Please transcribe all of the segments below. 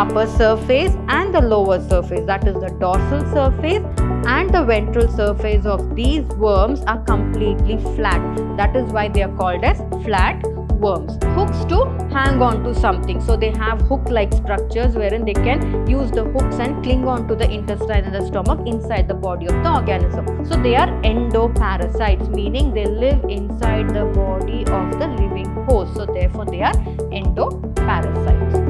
upper surface and the lower surface, that is the dorsal surface and the ventral surface of these worms are completely flat. That is why they are called as flat worms. Hooks to hang on to something. So they have hook-like structures wherein they can use the hooks and cling on to the intestine and the stomach inside the body of the organism. So they are endoparasites, meaning they live inside the body of the living host. So therefore they are endoparasites.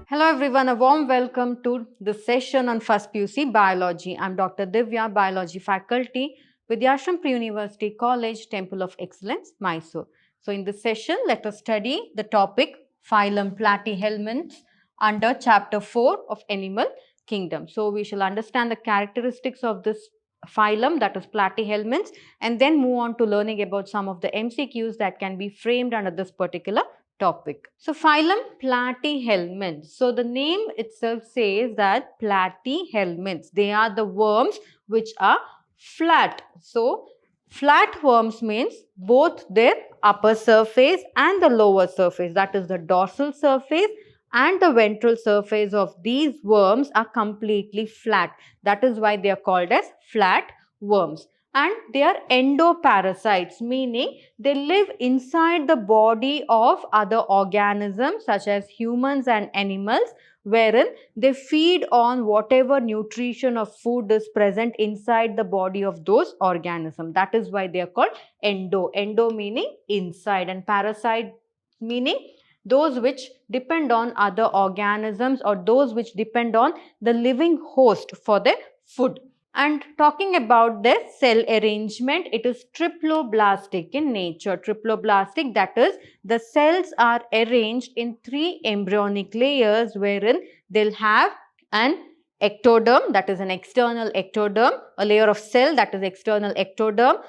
Hello everyone, a warm welcome to the session on first PUC Biology. I am Dr. Divya, Biology Faculty, Vidhyaashram Pre-University College, Temple of Excellence, Mysore. So in this session, let us study the topic phylum Platyhelminths under chapter 4 of Animal Kingdom. So we shall understand the characteristics of this phylum, that is Platyhelminths, and then move on to learning about some of the MCQs that can be framed under this particular topic. So phylum Platyhelminths. So the name itself says that Platyhelminths, they are the worms which are flat. So flat worms means both their upper surface and the lower surface, that is the dorsal surface and the ventral surface of these worms are completely flat. That is why they are called as flat worms. And they are endoparasites, meaning they live inside the body of other organisms such as humans and animals, wherein they feed on whatever nutrition or food is present inside the body of those organisms. That is why they are called endo. Endo meaning inside, and parasite meaning those which depend on other organisms or those which depend on the living host for their food. And talking about their cell arrangement, it is triploblastic in nature. Triploblastic, that is, the cells are arranged in 3 embryonic layers wherein they'll have an ectoderm, that is an external ectoderm, a layer of cell, that is external ectoderm.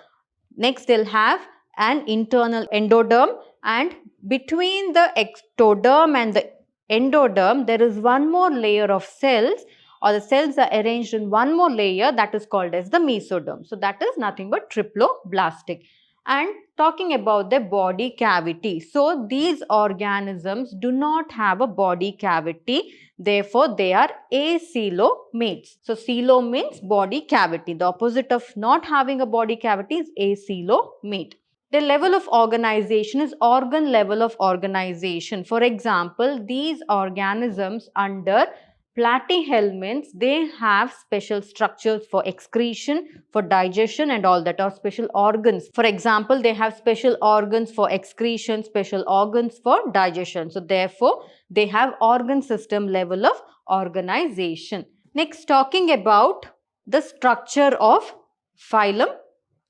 Next, they'll have an internal endoderm, and between the ectoderm and the endoderm, there is one more layer of cells, or the cells are arranged in one more layer, that is called as the mesoderm. So that is nothing but triploblastic. And talking about the body cavity. So these organisms do not have a body cavity. Therefore, they are acoelomates. So coelo means body cavity. The opposite of not having a body cavity is acoelomate. The level of organization is organ level of organization. For example, these organisms under Platyhelminths, they have special structures for excretion, for digestion and all that, or special organs. For example, they have special organs for excretion, special organs for digestion. So therefore, they have organ system level of organization. Next, talking about the structure of phylum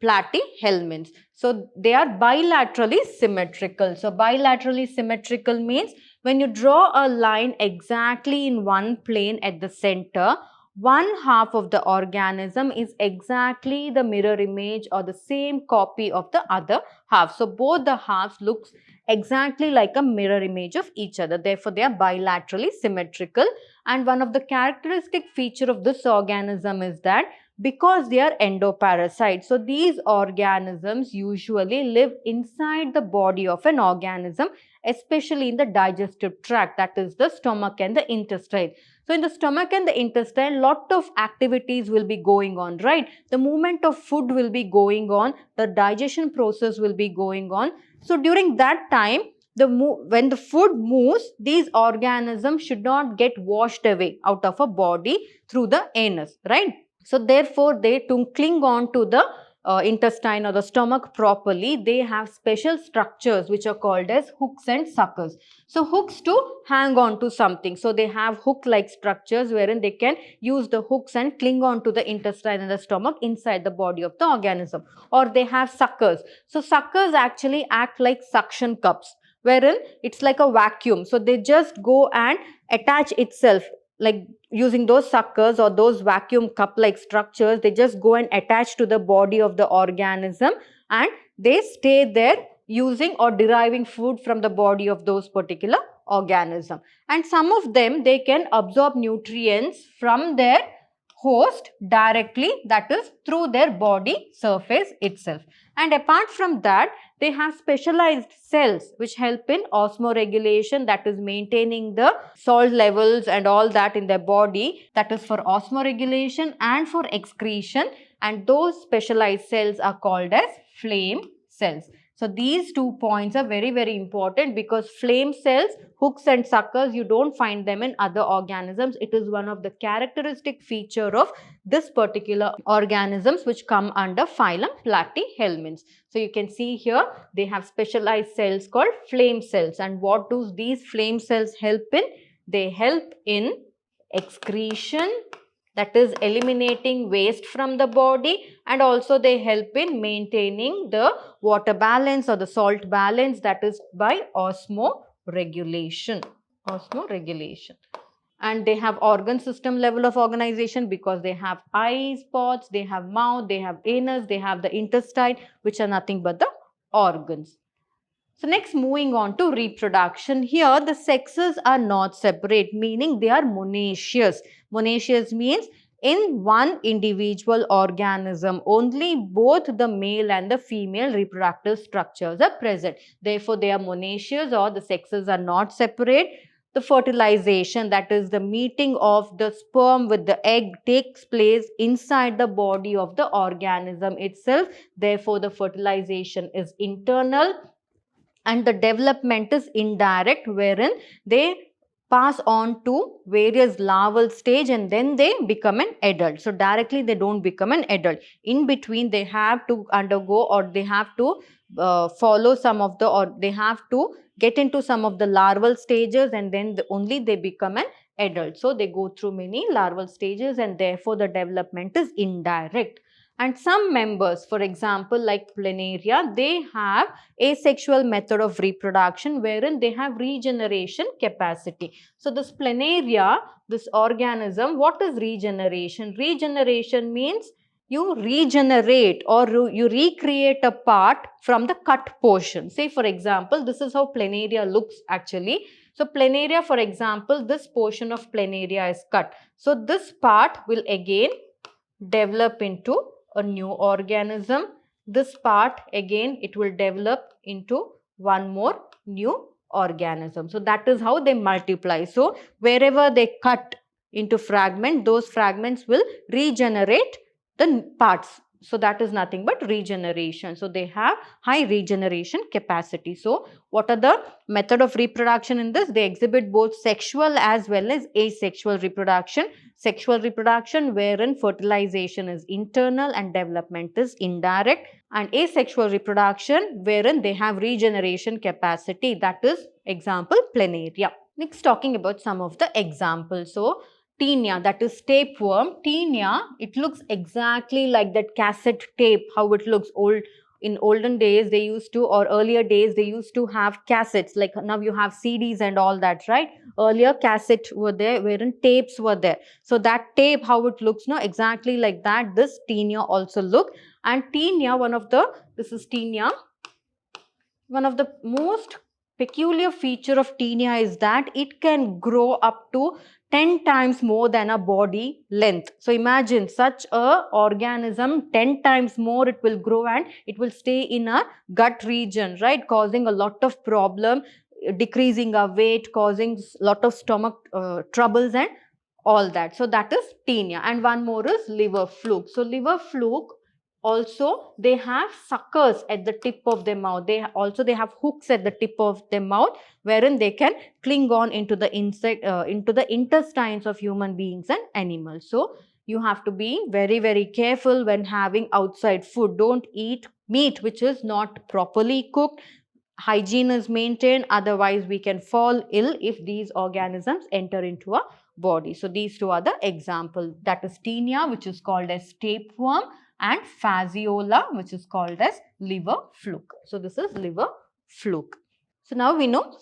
Platyhelminths. So they are bilaterally symmetrical. So bilaterally symmetrical means when you draw a line exactly in one plane at the center, one half of the organism is exactly the mirror image or the same copy of the other half. So both the halves looks exactly like a mirror image of each other. Therefore, they are bilaterally symmetrical. And one of the characteristic feature of this organism is that because they are endoparasites, so these organisms usually live inside the body of an organism, especially in the digestive tract, that is the stomach and the intestine. So in the stomach and the intestine, lot of activities will be going on, right? The movement of food will be going on, the digestion process will be going on. So during that time, when the food moves, these organisms should not get washed away out of a body through the anus, right? So therefore, to cling on to the intestine or the stomach properly, they have special structures which are called as hooks and suckers. So hooks to hang on to something. So they have hook-like structures wherein they can use the hooks and cling on to the intestine and the stomach inside the body of the organism. Or they have suckers. So suckers actually act like suction cups, wherein it's like a vacuum. So they just go and attach itself, like using those suckers or those vacuum cup like structures, they just go and attach to the body of the organism and they stay there using or deriving food from the body of those particular organism. And some of them, they can absorb nutrients from their host directly, that is through their body surface itself. And apart from that, They have specialized cells which help in osmoregulation, that is maintaining the salt levels and all that in their body, that is for osmoregulation and for excretion, and those specialized cells are called as flame cells. So these 2 points are very, very important because flame cells, hooks and suckers, you don't find them in other organisms. It is one of the characteristic feature of this particular organisms which come under phylum Platyhelminths. So you can see here they have specialized cells called flame cells. And what do these flame cells help in? They help in excretion, that is eliminating waste from the body, and also they help in maintaining the water balance or the salt balance, that is by osmoregulation. And they have organ system level of organization because they have eye spots, they have mouth, they have anus, they have the intestine, which are nothing but the organs. So next, moving on to reproduction. Here the sexes are not separate, meaning they are monoecious. Monoecious means in one individual organism only both the male and the female reproductive structures are present. Therefore, they are monoecious or the sexes are not separate. The fertilization, that is the meeting of the sperm with the egg, takes place inside the body of the organism itself. Therefore, the fertilization is internal. And the development is indirect, wherein they pass on to various larval stage and then they become an adult. So directly they don't become an adult. In between they have to undergo or they have to follow some of the, or they have to get into some of the larval stages, and then only they become an adult. So they go through many larval stages and therefore the development is indirect. And some members, for example like planaria, they have asexual method of reproduction wherein they have regeneration capacity. So this planaria, this organism, what is regeneration? Regeneration means you regenerate or you recreate a part from the cut portion. Say for example, this is how planaria looks actually. So planaria, for example, this portion of planaria is cut. So this part will again develop into a new organism. This part again it will develop into one more new organism. So that is how they multiply. So wherever they cut into fragment, those fragments will regenerate the parts. So that is nothing but regeneration. So they have high regeneration capacity. So what are the method of reproduction in this? They exhibit both sexual as well as asexual reproduction. Sexual reproduction wherein fertilization is internal and development is indirect, and asexual reproduction wherein they have regeneration capacity, that is example planaria. Next, talking about some of the examples. So Taenia, that is tapeworm. Taenia, it looks exactly like that cassette tape, how it looks old. In olden days, they used to, or earlier days, they used to have cassettes. Like now you have CDs and all that, right? Earlier cassettes were there, wherein tapes were there. So that tape, how it looks now, exactly like that, this Taenia also look. And Taenia, this is Taenia. One of the most peculiar feature of Taenia is that it can grow up to 10 times more than a body length. So imagine such a organism, 10 times more it will grow and it will stay in a gut region, right? Causing a lot of problem, decreasing our weight, causing lot of stomach troubles and all that. So that is Taenia. And one more is liver fluke. So liver fluke, also they have suckers at the tip of their mouth. They have hooks at the tip of their mouth wherein they can cling on into the intestines of human beings and animals. So you have to be very, very careful when having outside food. Don't eat meat which is not properly cooked. Hygiene is maintained, otherwise we can fall ill if these organisms enter into our body. So these two are the examples, that is Taenia, which is called as tapeworm, and Fasciola, which is called as liver fluke. So this is liver fluke. So now we know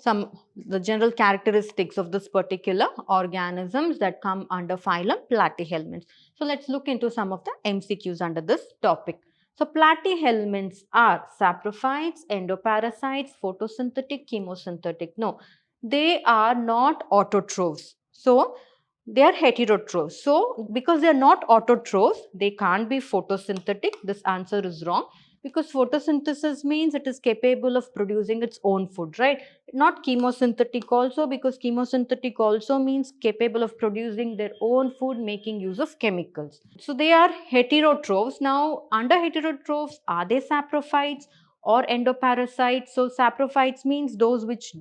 the general characteristics of this particular organisms that come under phylum Platyhelminths. So let's look into some of the MCQs under this topic. So platyhelminths are saprophytes, endoparasites, photosynthetic, chemosynthetic. No, they are not autotrophs. So they are heterotrophs. So because they are not autotrophs, they can't be photosynthetic. This answer is wrong. Because photosynthesis means it is capable of producing its own food, right? Not chemosynthetic also, because chemosynthetic also means capable of producing their own food, making use of chemicals. So they are heterotrophs. Now, under heterotrophs, are they saprophytes or endoparasites? So saprophytes means those which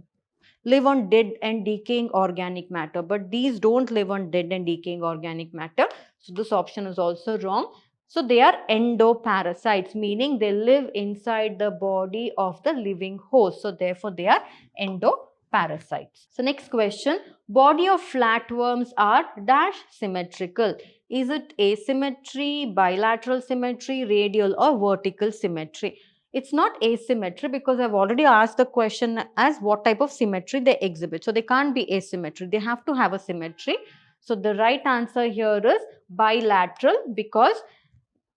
live on dead and decaying organic matter, but these don't live on dead and decaying organic matter. So this option is also wrong. So they are endoparasites, meaning they live inside the body of the living host. So therefore they are endoparasites. So next question, body of flatworms are dash symmetrical. Is it asymmetry, bilateral symmetry, radial or vertical symmetry? It's not asymmetry, because I've already asked the question as what type of symmetry they exhibit. So they can't be asymmetry. They have to have a symmetry. So the right answer here is bilateral, because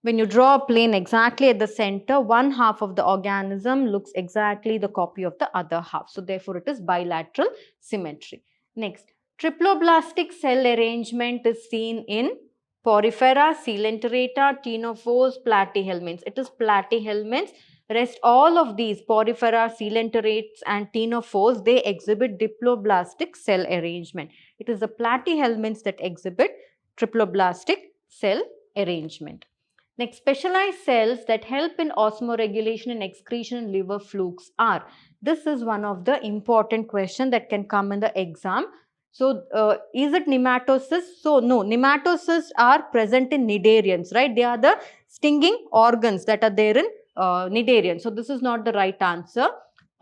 when you draw a plane exactly at the center, one half of the organism looks exactly the copy of the other half. So therefore it is bilateral symmetry. Next, triploblastic cell arrangement is seen in Porifera, Coelenterata, Ctenophores, Platyhelminths. It is Platyhelminths. Rest all of these, Porifera, Coelenterates and Ctenophores, they exhibit diploblastic cell arrangement. It is the Platyhelminths that exhibit triploblastic cell arrangement. Next, specialized cells that help in osmoregulation and excretion in liver flukes are. This is one of the important questions that can come in the exam. So, is it nematocysts? So, no, nematocysts are present in cnidarians, right? They are the stinging organs that are there in cnidarians. So, this is not the right answer.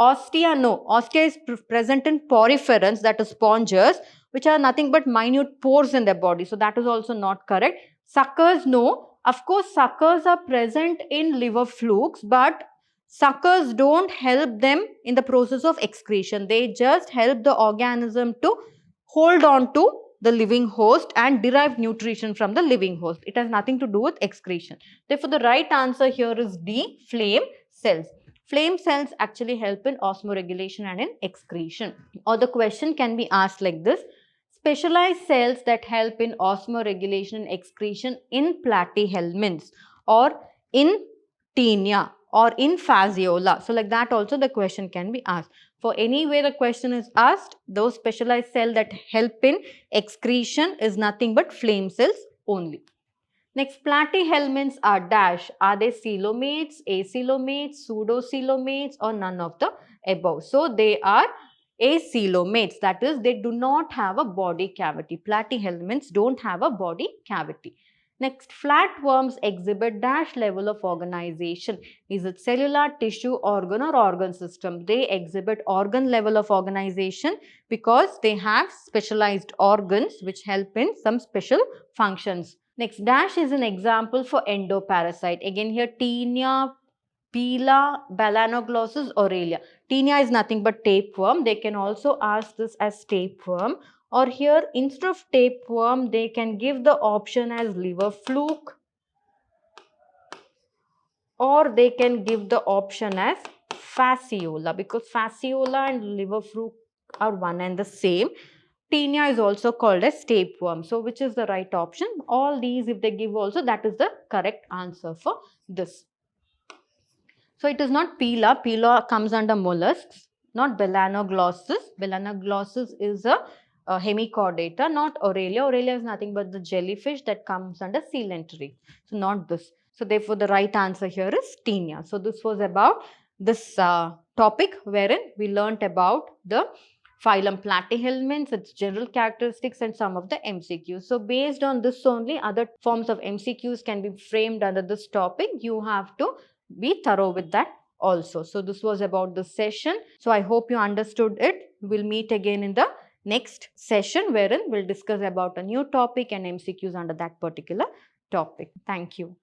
Ostia, no. Ostia is present in poriferans, that is sponges, which are nothing but minute pores in their body. So, that is also not correct. Suckers, no. Of course, suckers are present in liver flukes, but suckers don't help them in the process of excretion. They just help the organism to hold on to the living host and derive nutrition from the living host. It has nothing to do with excretion. Therefore, the right answer here is D, flame cells. Flame cells actually help in osmoregulation and in excretion. Or the question can be asked like this. Specialized cells that help in osmoregulation and excretion in platyhelminths or in Taenia or in Fasciola. So like that also the question can be asked. For any way the question is asked, those specialized cells that help in excretion is nothing but flame cells only. Next, platyhelminths are dash. Are they coelomates, acoelomates, pseudocoelomates or none of the above? So they are acoelomates, that is they do not have a body cavity. Platyhelminths don't have a body cavity. Next, flatworms exhibit dash level of organization. Is it cellular, tissue, organ or organ system? They exhibit organ level of organization because they have specialized organs which help in some special functions. Next, dash is an example for endoparasite. Again here, Taenia, Pila, Balanoglossus, Aurelia. Taenia is nothing but tapeworm. They can also ask this as tapeworm. Or here, instead of tapeworm, they can give the option as liver fluke. Or they can give the option as fasciola, because fasciola and liver fluke are one and the same. Taenia is also called as tapeworm. So, which is the right option? All these, if they give also, that is the correct answer for this. So, it is not Pila. Pila comes under mollusks, not Balanoglossus. Balanoglossus is a hemichordata, not Aurelia. Aurelia is nothing but the jellyfish that comes under coelenterate. So, not this. So, therefore, the right answer here is Taenia. So, this was about this topic wherein we learnt about the phylum Platyhelminths, its general characteristics and some of the MCQs. So, based on this only, other forms of MCQs can be framed under this topic. You have to be thorough with that also. So, this was about this session. So, I hope you understood it. We'll meet again in the next session wherein we'll discuss about a new topic and MCQs under that particular topic. Thank you.